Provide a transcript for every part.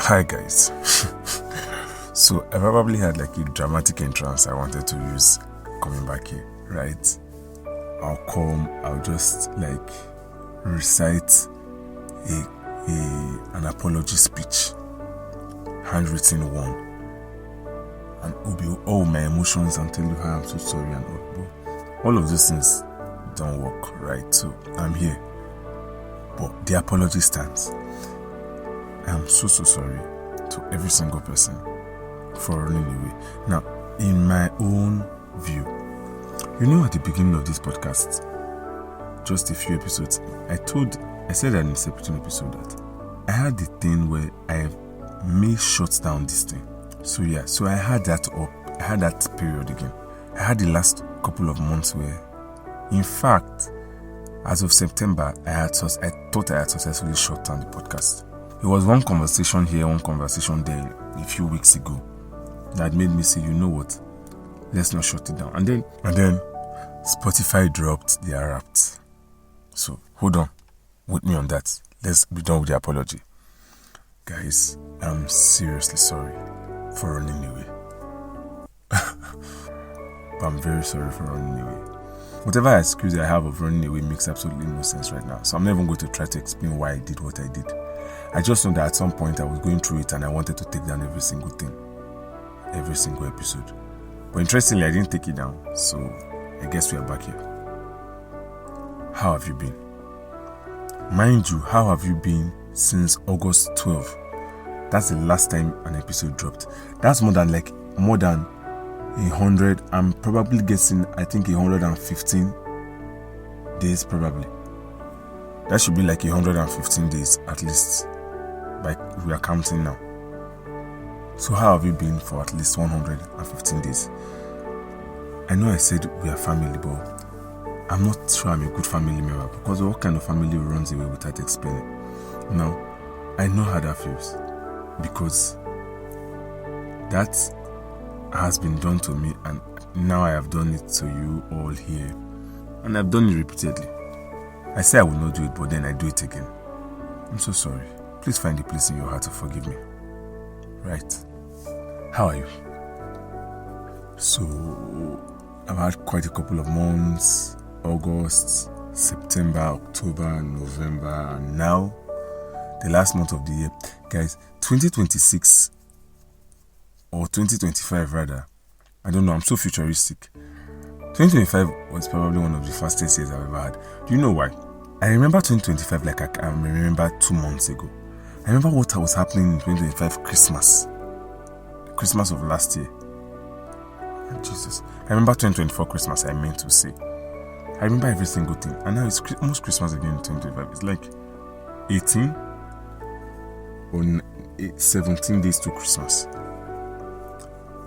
Hi guys. So I probably had like a dramatic entrance I wanted to use coming back here, right? I'll just like recite an apology speech, handwritten one, and it'll be all my emotions and tell you how I'm so sorry and all of those things don't work, right? So I'm here, but the apology stands. I'm so sorry to every single person for running away. Now, in my own view, at the beginning of this podcast, just a few episodes, I said that in a separate episode that I had the thing where I may shut down this thing. So I had that up. I had that period again. I had the last couple of months where, in fact, as of September, I thought I had successfully shut down the podcast. It was one conversation here, one conversation there a few weeks ago that made me say, you know what, let's not shut it down. And then Spotify dropped their Wrapped. So hold on with me on that. Let's be done with the apology. Guys, I'm seriously sorry for running away. But I'm very sorry for running away. Whatever excuse I have of running away makes absolutely no sense right now. So I'm not even going to try to explain why I did what I did. I just know that at some point I was going through it and I wanted to take down every single thing, every single episode. But interestingly, I didn't take it down, so I guess we are back here. How have you been? Mind you, how have you been since August 12? That's the last time an episode dropped. That's more than 100. I'm probably guessing, I think 115 days probably. That should be like 115 days at least. Like we are counting now. So how have you been for at least 115 days? I know I said we are family, but I'm not sure I'm a good family member, because what kind of family runs away without explaining? Now, I know how that feels, because that has been done to me, and now I have done it to you all here, and I've done it repeatedly. I say I will not do it, but then I do it again. I'm so sorry. Please find a place in your heart to forgive me. Right? How are you? So, I've had quite a couple of months. August, September, October, November, and now the last month of the year. Guys, 2026 or 2025 rather. I don't know, I'm so futuristic. 2025 was probably one of the fastest years I've ever had. Do you know why? I remember 2025 like I remember 2 months ago. I remember what was happening in 2025 Christmas of last year. Jesus. I remember 2024 Christmas, I meant to say. I remember every single thing. And now it's almost Christmas again in 2025. It's like 18 or 17 days to Christmas.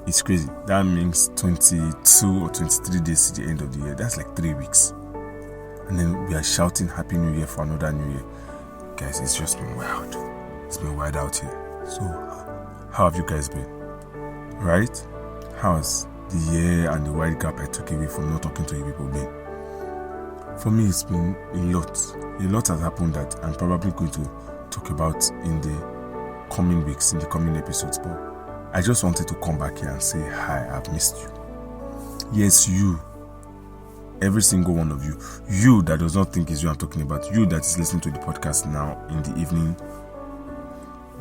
It's crazy. That means 22 or 23 days to the end of the year. That's like 3 weeks. And then we are shouting Happy New Year for another New Year. Guys, it's just been wild. It's been wild out here. So, how have you guys been? Right? How's the year and the wide gap I took away from not talking to you people been? For me, it's been a lot. A lot has happened that I'm probably going to talk about in the coming weeks, in the coming episodes. But I just wanted to come back here and say hi, I've missed you. Yes, you. Every single one of you. You that does not think it's you I'm talking about. You that is listening to the podcast now in the evening.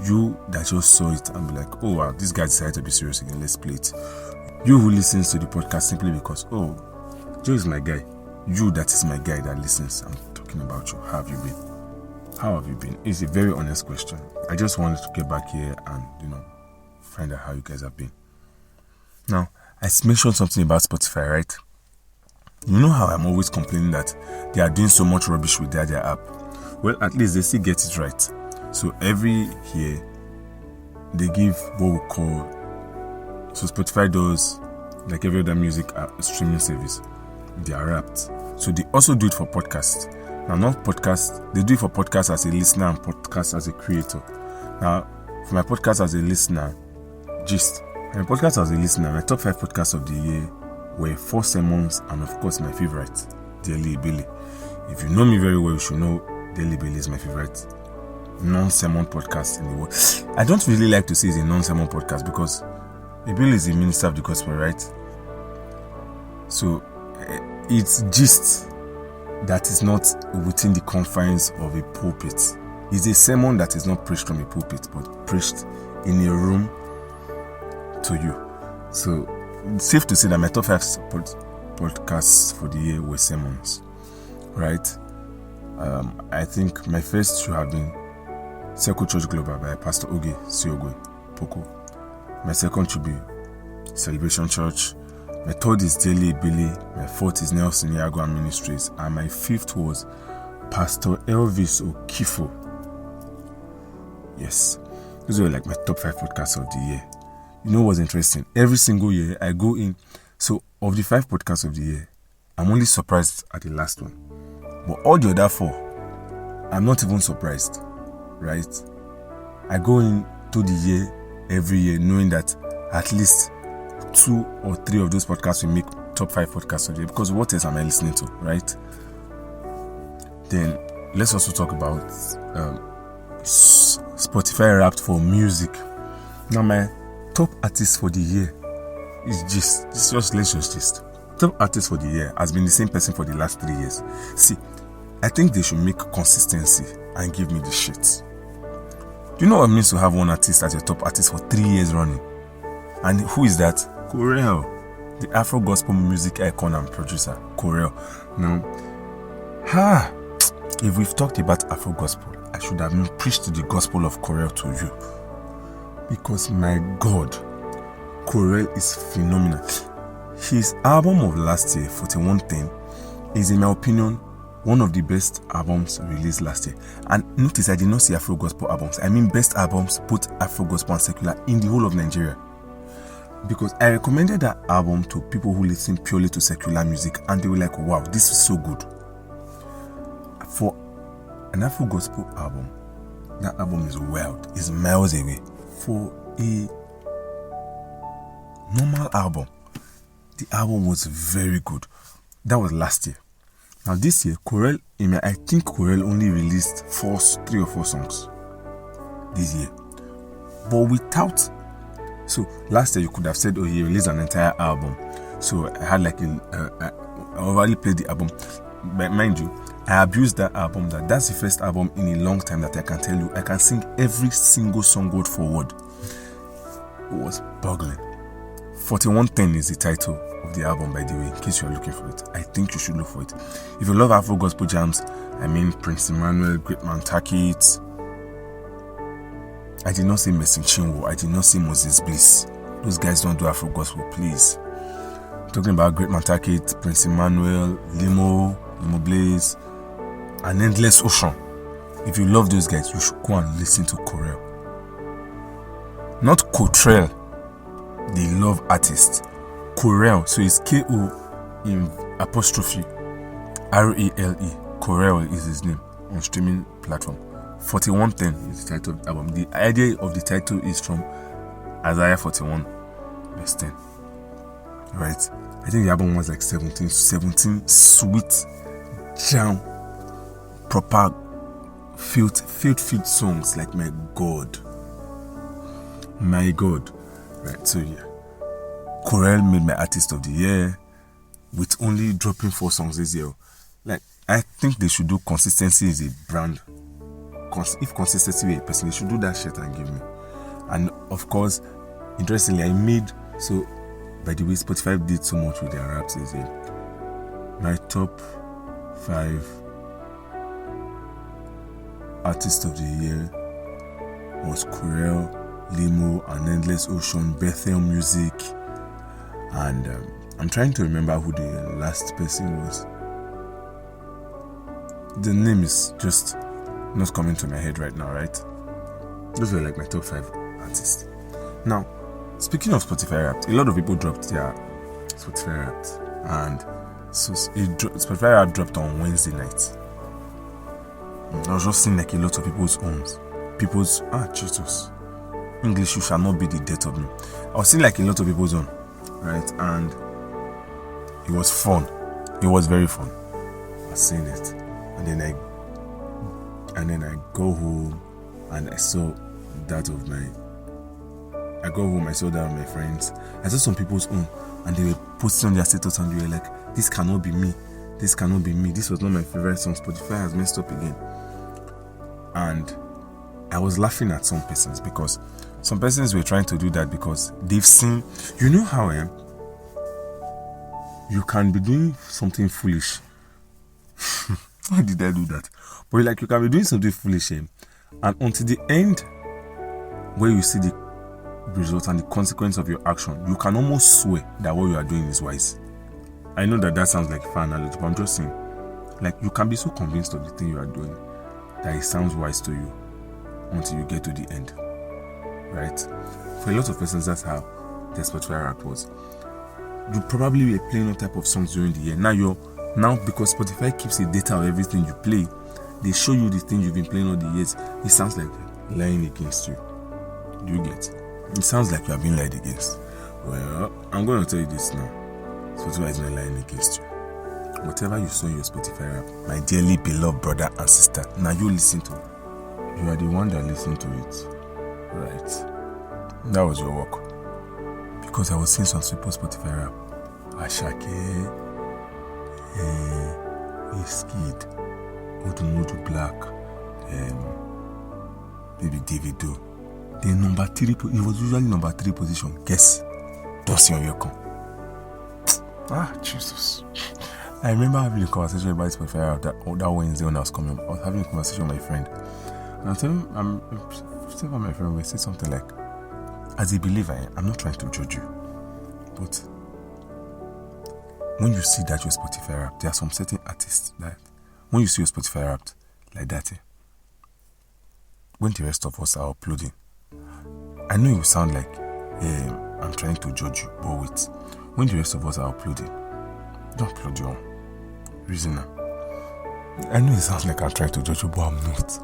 You that just saw it and be like, oh wow, this guy decided to be serious again, let's play it. You who listens to the podcast simply because, oh, Joe is my guy. You that is my guy that listens, I'm talking about you. How have you been? How have you been? It's a very honest question. I just wanted to get back here and, find out how you guys have been. Now, I mentioned something about Spotify, right? You know how I'm always complaining that they are doing so much rubbish with their app? Well, at least they still get it right. So every year, they give what we call... So Spotify does, like every other music streaming service, they are Wrapped. So they also do it for podcasts. Now, not podcasts, they do it for podcasts as a listener and podcasts as a creator. Now, for my podcast as a listener, gist. My podcast as a listener, my top 5 podcasts of the year were 4 Sermons and of course my favorite, Daily Billy. If you know me very well, you should know Daily Billy is my favorite non-sermon podcast in the world. I don't really like to say it's a non-sermon podcast because Bill is a minister of the gospel, right? So it's gist that is not within the confines of a pulpit. It's a sermon that is not preached from a pulpit, but preached in a room to you. So it's safe to say that my top 5 podcasts for the year were sermons, right? I think my first should have been Circle Church Global by Pastor Oge Siogwe Poko. My second should be Celebration Church. My third is Daily Billy. My fourth is Nelson Yago and Ministries. And my fifth was Pastor Elvis Okifo. Yes, those were like my top 5 podcasts of the year. You know what's interesting? Every single year I go in. So of the 5 podcasts of the year, I'm only surprised at the last one. But all the other 4, I'm not even surprised. Right? I go into the year every year knowing that at least 2 or 3 of those podcasts will make top 5 podcasts of the year, because what else am I listening to, right? Then let's also talk about Spotify Wrapped for music. Now my top artist for the year is let's just top artist for the year has been the same person for the last 3 years. See, I think they should make consistency and give me the shit. Do you know what it means to have one artist as your top artist for 3 years running? And who is that? Corel, the Afro gospel music icon and producer. Corel. Now, if we've talked about Afro gospel, I should have preached the gospel of Corel to you. Because my God, Corel is phenomenal. His album of last year, 4110, is in my opinion one of the best albums released last year. And notice I did not say Afro gospel albums. I mean best albums, both Afro gospel and secular, in the whole of Nigeria. Because I recommended that album to people who listen purely to secular music, and they were like, wow, this is so good. For an Afro gospel album, that album is wild, is miles away. For a normal album, the album was very good. That was last year. Now this year, I think Corel only released 3 or 4 songs this year. But without, so last year you could have said, oh, he released an entire album. So I had like I already played the album. But mind you, I abused that album. That's the first album in a long time that I can tell you I can sing every single song word for word. It was boggling. 4110 is the title of the album, by the way, in case you're looking for it. I think you should look for it. If you love Afro gospel jams, I mean Prince Emmanuel, Great Man Takit. I did not say Mercy Chinwo. I did not say Moses Bliss. Those guys don't do Afro gospel, please. I'm talking about Great Man Takit, Prince Emmanuel, Limo Blaze, and Endless Ocean. If you love those guys, you should go and listen to Corel. Not Cotrell, the love artist. Corel, so it's K-O in apostrophe R-E-L-E. Corel is his name on streaming platform. 4110 is the title of the album. The idea of the title is from Isaiah 41 verse 10. Right? I think the album was like 17 sweet jam, proper filled songs. Like my God. Right, so yeah, Corel made my artist of the year with only dropping 4 songs this year. Like, I think they should do consistency as a brand. If consistency were a person, they should do that shit and give me. And of course, interestingly, by the way, Spotify did so much with their raps this year. My top 5 artist of the year was Corel, Limo, and Endless Ocean, Bethel Music, and I'm trying to remember who the last person was. The name is just not coming to my head right now, right? Those were like my top 5 artists. Now, speaking of Spotify Wrapped, a lot of people dropped their Spotify Wrapped, and so Spotify Wrapped dropped on Wednesday night. I was just seeing like a lot of people's owns. Jesus. English, you shall not be the death of me. I was seeing like a lot of people's own, right? And it was fun. It was very fun. I was seeing it, and then I go home, and I saw that of my. I got home, I saw that of my friends. I saw some people's own, and they were posting on their status, and they were like, "This cannot be me. This cannot be me. This was not my favorite song. Spotify has messed up again." And I was laughing at some persons because some persons were trying to do that because they've seen. You know how you can be doing something foolish. Why did I do that? But like you can be doing something foolish, and until the end, where you see the result and the consequence of your action, you can almost swear that what you are doing is wise. I know that sounds like a fun analogy, but I'm just saying, like, you can be so convinced of the thing you are doing that it sounds wise to you until you get to the end, right? For a lot of persons, that's how their Spotify Wrapped was. You probably were playing all type of songs during the year. Now because Spotify keeps a data of everything you play, they show you the thing you've been playing all the years. It sounds like lying against you. Do you get? It sounds like you are being lied against. Well, I'm going to tell you this now. Spotify is not lying against you. Whatever you saw in your Spotify Wrapped, my dearly beloved brother and sister, now you listen to it. You are the one that listened to it. Right. That was your work. Because I was seeing some people's Spotify Wrapped. Ashake, Wizkid, Odumodu Black, maybe Davido. Then number 3, it was usually number 3 position. Guess. Dusty on your con. Jesus. I remember having a conversation about Spotify that Wednesday when I was coming. I was having a conversation with my friend. And I'm telling my friend, we said something like, as a believer, I'm not trying to judge you. But when you see that your Spotify Wrapped, there are some certain artists that when you see your Spotify Wrapped like that, when the rest of us are uploading, I know it will sound like I'm trying to judge you, but wait. When the rest of us are uploading, don't upload your own. Reason now. I know it sounds like I'm trying to judge you, but I'm not.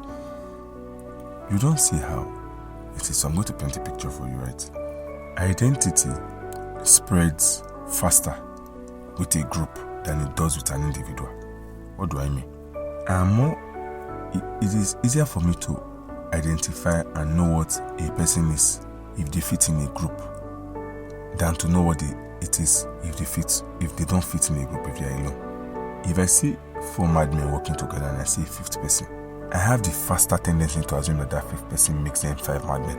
You don't see how it is. So I'm going to paint a picture for you, right? Identity spreads faster with a group than it does with an individual. What do I mean? It is easier for me to identify and know what a person is if they fit in a group than to know what it is if they don't fit in a group, if they are alone. If I see 4 madmen working together and I see a 5th person, I have the faster tendency to assume that 5th person makes them 5 madmen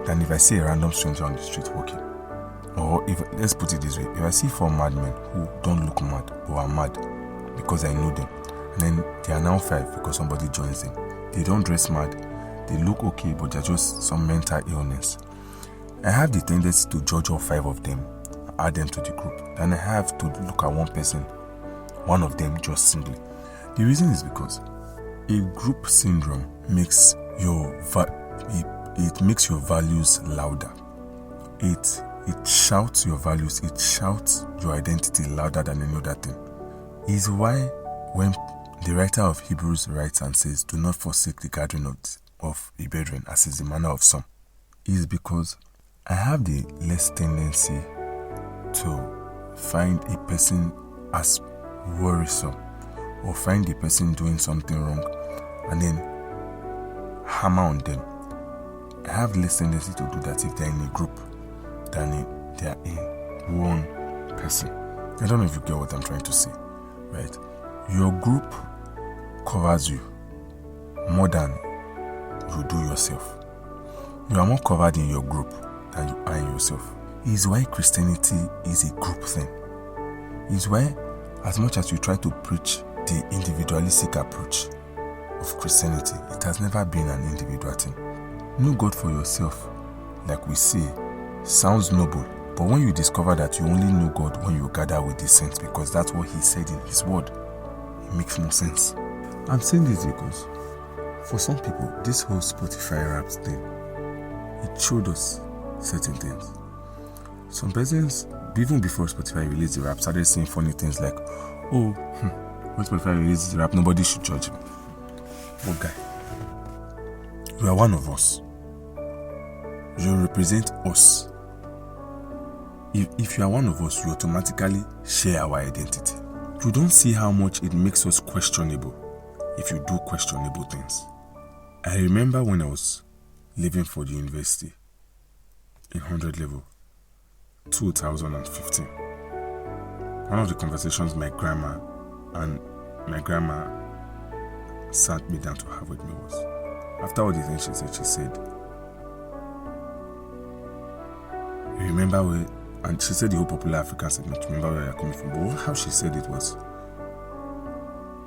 than if I see a random stranger on the street walking. Or let's put it this way, if I see 4 madmen who don't look mad but are mad because I know them, and then they are now 5 because somebody joins them. They don't dress mad, they look okay, but they're just some mental illness. I have the tendency to judge all 5 of them, add them to the group. Then I have to look at one person, one of them just singly. The reason is because a group syndrome makes it makes your values louder. It shouts your values, it shouts your identity louder than any other thing. Is why when the writer of Hebrews writes and says, "Do not forsake the gathering of the brethren, as is the manner of some," is because I have the less tendency to find a person as worrisome or find the person doing something wrong and then hammer on them. I have less tendency to do that if they're in a group than if they're in one person. I don't know if you get what I'm trying to say, right? Your group covers you more than you do yourself. You are more covered in your group than you are in yourself. It is why Christianity is a group thing. It is why, as much as you try to preach the individualistic approach of Christianity, it has never been an individual thing. Know God for yourself, like we say, sounds noble, but when you discover that you only know God when you gather with the saints, because that's what He said in His word, it makes no sense. I'm saying this because for some people, this whole Spotify Wrapped thing, it showed us certain things. Some persons, even before Spotify released the rap, started saying funny things like, when Spotify releases the rap, nobody should judge him. But guy, you are one of us. You represent us. If you are one of us, you automatically share our identity. You don't see how much it makes us questionable if you do questionable things. I remember when I was leaving for the university in 100 level, 2015. One of the conversations my grandma sat me down to have with me was, after all the things she said, remember where, and she said the whole popular African segment, remember where you're coming from. But how she said it was,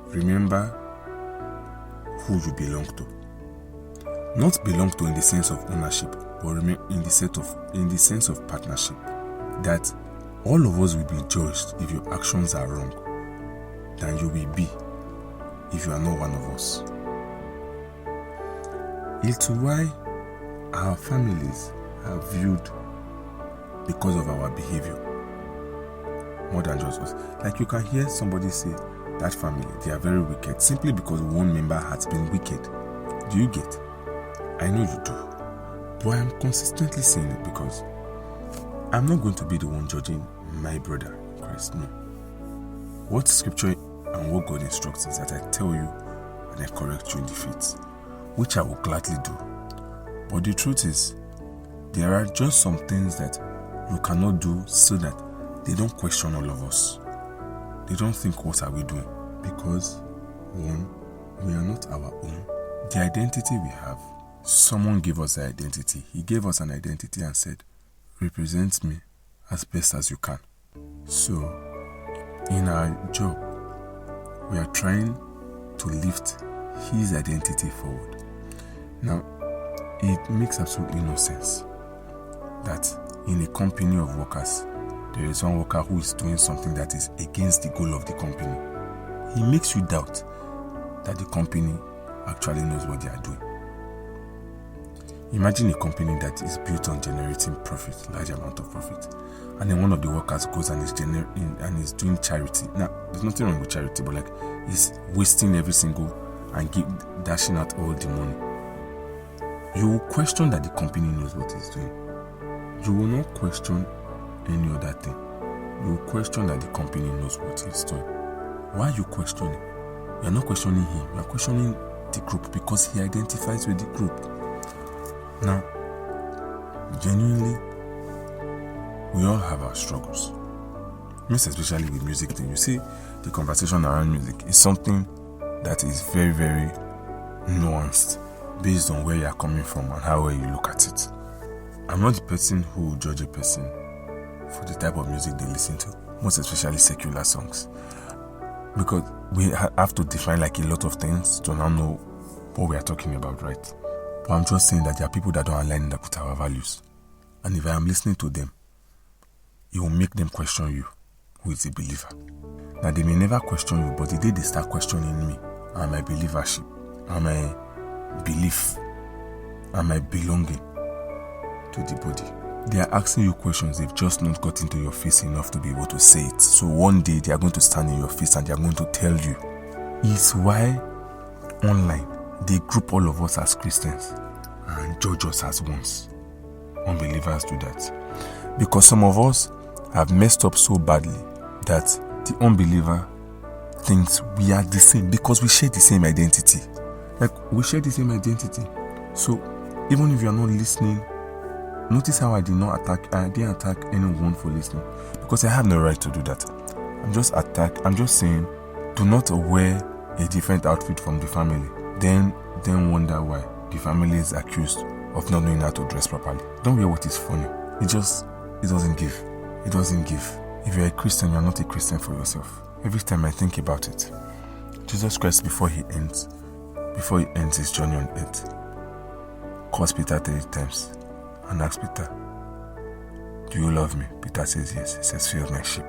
remember who you belong to. Not belong to in the sense of ownership, but in the sense of partnership. That all of us will be judged if your actions are wrong, than you will be if you are not one of us. It's why our families are viewed because of our behavior more than just us. Like you can hear somebody say, that family, they are very wicked, simply because one member has been wicked. Do you get? I know you do. But I'm consistently saying it because I'm not going to be the one judging my brother in Christ. No. What scripture and what God instructs is that I tell you and I correct you in the faith, which I will gladly do. But the truth is, there are just some things that you cannot do so that they don't question all of us. They don't think, what are we doing? Because, one, we are not our own. The identity we have, someone gave us the identity. He gave us an identity and said, represent me as best as you can. So, in our job, we are trying to lift his identity forward. Now, it makes absolutely no sense that in a company of workers, there is one worker who is doing something that is against the goal of the company. It makes you doubt that the company actually knows what they are doing. Imagine a company that is built on generating profit, large amount of profit, and then one of the workers goes and is doing charity. Now, there's nothing wrong with charity, but he's wasting every single and dashing out all the money. You will question that the company knows what it's doing. You will not question any other thing. You will question that the company knows what it's doing. Why are you questioning? You are not questioning him. You are questioning the group because he identifies with the group. Now, genuinely, we all have our struggles. Most especially with music thing. You see, the conversation around music is something that is very, very nuanced based on where you are coming from and how well you look at it. I'm not the person who will judge a person for the type of music they listen to, most especially secular songs, because we have to define a lot of things to now know what we are talking about, right? But I'm just saying that there are people that don't align with our values, and if I am listening to them, it will make them question you, who is a believer. Now, they may never question you, but the day they start questioning me and my believership, and my belief, and my belonging to the body, they are asking you questions they've just not got into your face enough to be able to say it. So one day they are going to stand in your face and they are going to tell you. It's why online they group all of us as Christians and judge us as ones. Unbelievers do that because some of us have messed up so badly that the unbeliever thinks we are the same because we share the same identity. We share the same identity. So even if you are not listening, notice how I didn't attack anyone for listening, because I have no right to do that. I'm just saying, do not wear a different outfit from the family. Then wonder why the family is accused of not knowing how to dress properly. Don't wear what is funny. It doesn't give. It doesn't give. If you're a Christian, you're not a Christian for yourself. Every time I think about it, Jesus Christ, before he ends his journey on earth, calls Peter 3 times and asks Peter, do you love me? Peter says yes. He says, feed my sheep.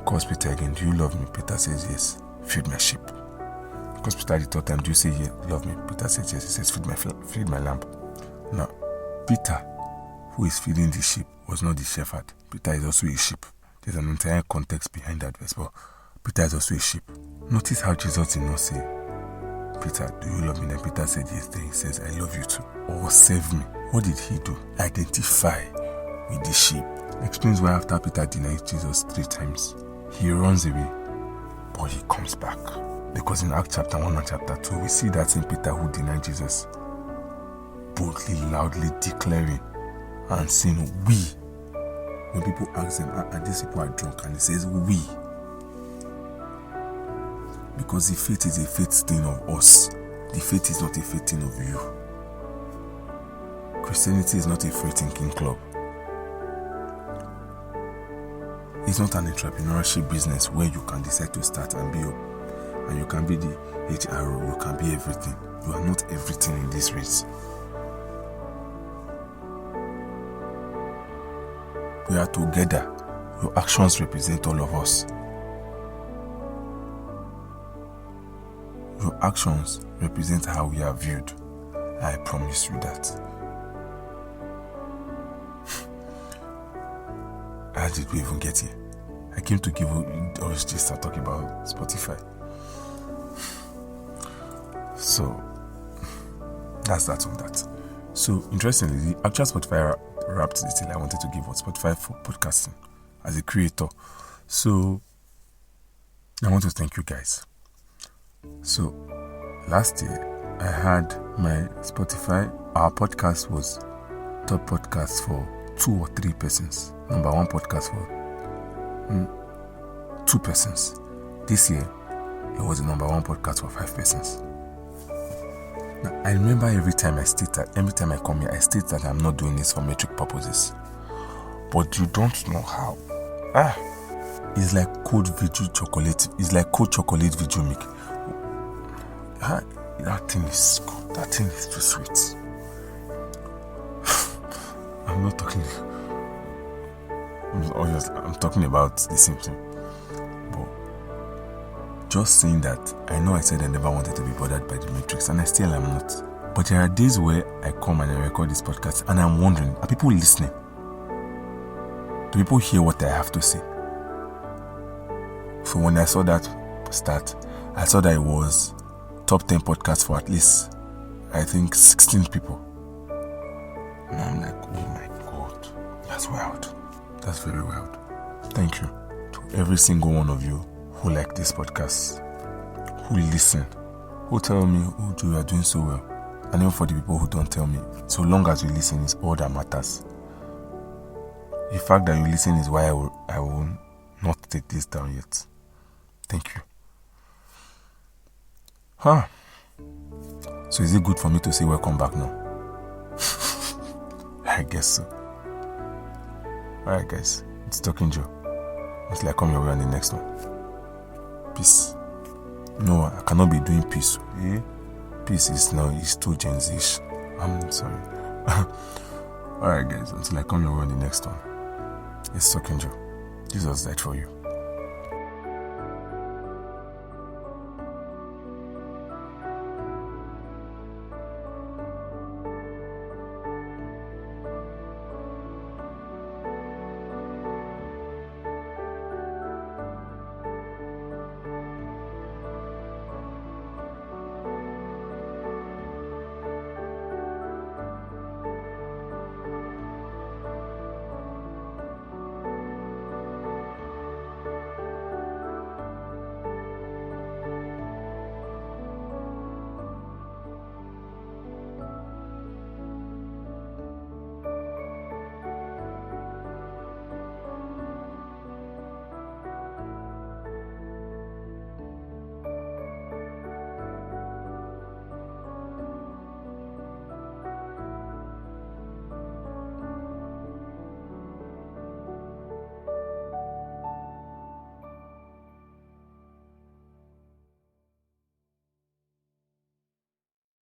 Calls Peter again, do you love me? Peter says yes. Feed my sheep. Calls Peter the third time, do you say yes, love me? Peter says yes. He says, feed my lamb. Now, Peter, who is feeding the sheep, was not the shepherd. Peter is also a sheep. There's an entire context behind that verse, but Peter is also a sheep. Notice how Jesus did not say, Peter, do you love me? Then Peter said yes. Then he says, I love you too. Or save me. What did he do? Identify with the sheep. Explains why after Peter denies Jesus 3 times, he runs away, but he comes back. Because in Acts chapter 1 and chapter 2, we see that same Peter who denied Jesus boldly, loudly declaring and saying we. When people ask them, and these people are drunk, and he says we. Because the faith is a faith thing of us. The faith is not a faith thing of you. Christianity is not a free thinking club. It's not an entrepreneurship business where you can decide to start and be up. And you can be the HRO, you can be everything. You are not everything in this race. We are together. Your actions represent all of us. Your actions represent how we are viewed. I promise you that. How did we even get here? I came to give us just start talking about Spotify. So that's that on that. So interestingly, the actual Spotify wrapped the detail I wanted to give was Spotify for podcasting as a creator. So I want to thank you guys. So last year I had my Spotify, our podcast was top podcast for 2 or 3 persons. Number 1 podcast for 2 persons. This year it was the number 1 podcast for 5 persons. Now, I remember every time I come here, I state that I'm not doing this for metric purposes. But you don't know how. It's like cold video chocolate. It's like cold chocolate video milk. That thing is good. That thing is too sweet. I'm not talking. I'm talking about the same thing. But just saying that, I know I said I never wanted to be bothered by the matrix, and I still am not. But there are days where I come and I record this podcast, and I'm wondering, are people listening? Do people hear what I have to say? So when I saw that start, I saw that it was top 10 podcasts for at least, I think, 16 people. And I'm like, oh my God, that's wild. That's very wild. Thank you to every single one of you who like this podcast, who listen, who tell me, oh, Joe, you are doing so well. And even for the people who don't tell me, so long as you listen is all that matters. The fact that you listen is why I will not take this down yet. Thank you. So is it good for me to say welcome back now? I guess so. Alright guys, it's Talking Joe. Until I come your way on the next one. Peace. No, I cannot be doing peace. Peace is too Gen Z-ish. I'm sorry. Alright guys, until I come your way on the next one. It's Talking Joe. Jesus died for you.